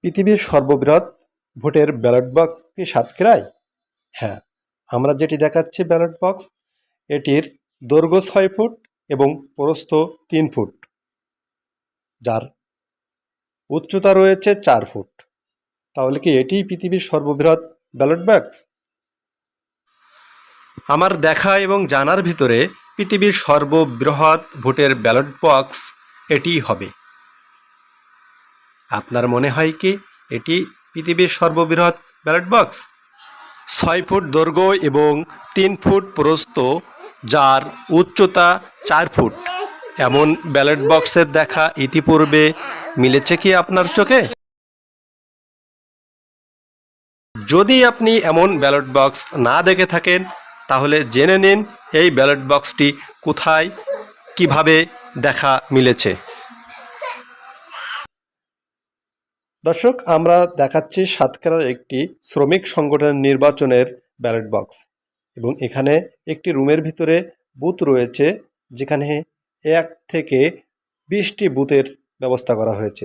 পৃথিবীর সর্ববৃহৎ ভোটের ব্যালট বক্স কি সাতক্ষীরায়? হ্যাঁ, আমরা যেটি দেখাচ্ছি ব্যালট বক্স, এটির দৈর্ঘ্য 6 ফুট এবং প্রস্থ 3 ফুট, যার উচ্চতা রয়েছে 4 ফুট। তাহলে কি এটিই পৃথিবীর সর্ববৃহৎ ব্যালট বক্স? আমার দেখা এবং জানার ভিতরে পৃথিবীর সর্ববৃহৎ ভোটের ব্যালট বক্স এটিই হবে। আপনার মনে হয় কি এটি পৃথিবীর সর্ববৃহৎ ব্যালট বক্স? 6 ফুট দৈর্ঘ্য এবং 3 ফুট প্রস্থ, যার উচ্চতা 4 ফুট, এমন ব্যালট বক্সের দেখা ইতিপূর্বে মিলেছে কি আপনার চোখে? যদি আপনি এমন ব্যালট বক্স না দেখে থাকেন তাহলে জেনে নিন এই ব্যালট বক্সটি কোথায়, কিভাবে দেখা মিলেছে। দর্শক, আমরা দেখাচ্ছি সাতক্ষীরার একটি শ্রমিক সংগঠনের নির্বাচনের ব্যালট বক্স, এবং এখানে একটি রুমের ভিতরে বুথ রয়েছে, যেখানে 1 থেকে 20টি বুথের ব্যবস্থা করা হয়েছে।